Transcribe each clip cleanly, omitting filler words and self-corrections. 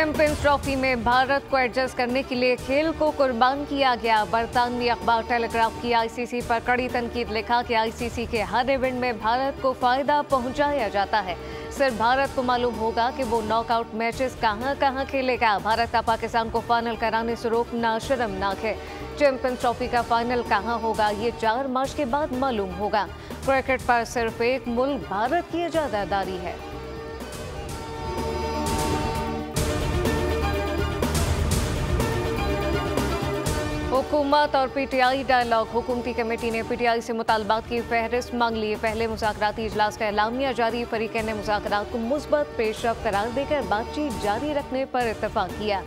Champions trophy में भारत को adjust करने के लिए खेल को कुर्बान किया गया। बरतानवी अखबार टेलीग्राफ की आईसीसी पर कड़ी तनकीद, लिखा कि आईसीसी के हर इवेंट में भारत को फायदा पहुंचाया जाता है। सिर्फ भारत को मालूम होगा कि वो नॉकआउट मैचेस कहां खेलेगा। भारत का पाकिस्तान को फाइनल कराने से रोकना शर्मनाक है। चैंपियंस ट्रॉफी का फाइनल कहां होगा ये 4 मार्च के बाद मालूम होगा। क्रिकेट पर सिर्फ एक मुल्क भारत की इजाज़तदारी है। हुकूमत और पीटीआई डायलॉग। हुकूमती कमेटी ने पीटीआई से मुतालबात की फहरिस्त मांग ली। पहले मुज़ाकराती इजलास का एलामिया जारी। फरीकैन ने मुज़ाकरात को मुस्बत पेशरफ करार देकर बातचीत जारी रखने पर इत्तफाक किया।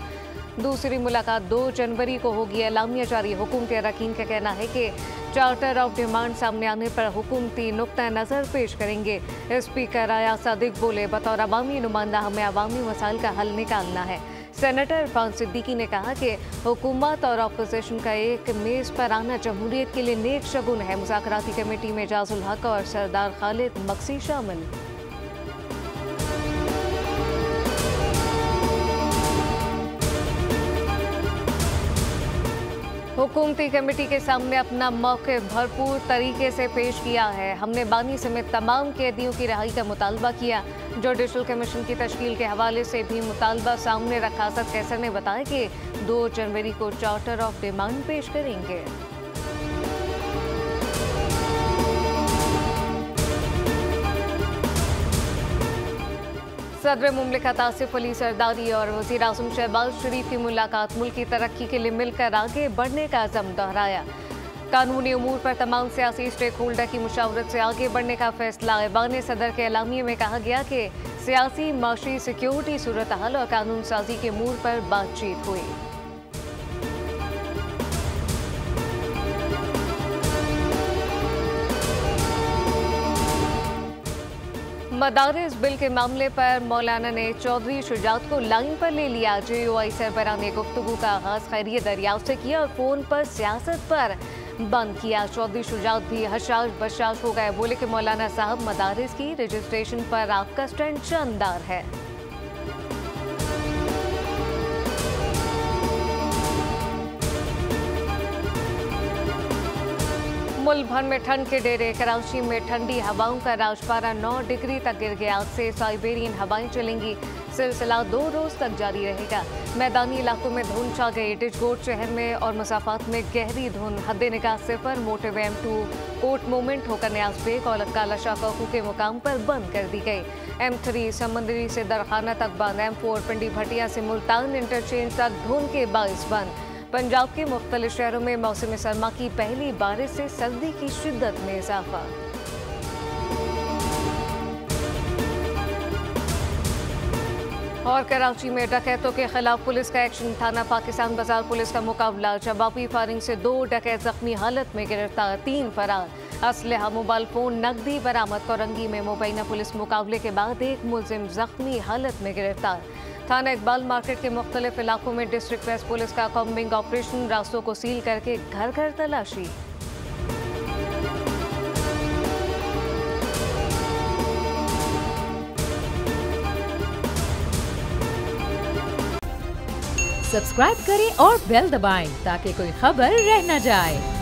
दूसरी मुलाकात 2 जनवरी को होगी। एलामिया जारी। हुकूमती अरकान का कहना है कि चार्टर ऑफ डिमांड सामने आने पर हुकूमती नुक्ता नज़र पेश करेंगे। स्पीकर आया सादिक बोले, बतौर अवामी नुमाइंदा हमें अवामी मसाइल का हल निकालना है। सेनेटर इरफान सिद्दीकी ने कहा कि हुकूमत और अपोजिशन का एक मेज़ पर आना जमहूरियत के लिए नेक शगुन है। मुज़ाकराती कमेटी में जाजुल हक और सरदार खालिद मक्सी शामिल। हुकूमती कमेटी के सामने अपना मौक़िफ़ भरपूर तरीके से पेश किया है। हमने बानी समेत तमाम कैदियों की रिहाई का मुतालबा किया। जुडिशल कमीशन की तश्कील के हवाले से भी मुतालबा सामने रखा। असद कैसर ने बताया कि 2 जनवरी को चार्टर ऑफ डिमांड पेश करेंगे। सदर मुमलिकत आसिफ अली जरदारी और वज़ीर आज़म शहबाज शरीफ की मुलाकात। मुल्क की तरक्की के लिए मिलकर आगे बढ़ने का अज़म दोहराया। कानूनी उमूर पर तमाम सियासी स्टेक होल्डर की मुशावरत से आगे बढ़ने का फैसला। ऐवान सदर के एलामिये में कहा गया कि सियासी, माशी, सिक्योरिटी सूरत हाल और कानून साजी के उमूर पर बातचीत हुई। मदारिस बिल के मामले पर मौलाना ने चौधरी शुजात को लाइन पर ले लिया। JUI सरबराह ने गुफ्तगू का आगाज खैरियत दरियाफ्त से किया और फोन पर सियासत पर बंद किया। चौधरी शुजात भी हशाश बशाश हो गए। बोले कि मौलाना साहब, मदारिस की रजिस्ट्रेशन पर आपका स्टैंड शानदार है। मुल्क भर में ठंड के डेरे। कराची में ठंडी हवाओं का राजपारा 9 डिग्री तक गिर गया। आज से साइबेरियन हवाएं चलेंगी। सिलसिला 2 रोज तक जारी रहेगा। मैदानी इलाकों में धुंध छा गई। डिजगोट शहर में और मसाफात में गहरी धुंध। हद निगाह 0। मोटिव M2 कोट मोमेंट होकर न्याज बेग और काला शाकाकू के मुकाम पर बंद कर दी गई। M3 समंदरी से दरखाना तक बंद। M4 पिंडी भटिया से मुल्तान इंटरचेंज तक धुंध के बाइस बंद। पंजाब के मुख्तलिफ शहरों में मौसम सरमा की पहली बारिश से सर्दी की शिद्दत में इजाफा। और कराची में डकैतों के खिलाफ पुलिस का एक्शन। थाना पाकिस्तान बाजार पुलिस का मुकाबला। जवाबी फायरिंग से 2 डकैत जख्मी हालत में गिरफ्तार, 3 फरार। असलहा, मोबाइल फोन, नकदी बरामद। कोरंगी में मुबैना पुलिस मुकाबले के बाद 1 मुलजिम जख्मी हालत में गिरफ्तार। थाना इकबाल मार्केट के मुख्तलिफ इलाकों में डिस्ट्रिक्ट वेस्ट पुलिस का कॉम्बिंग ऑपरेशन। रास्तों को सील करके घर घर तलाशी। सब्सक्राइब करें और बेल दबाएं ताकि कोई खबर रह न जाए।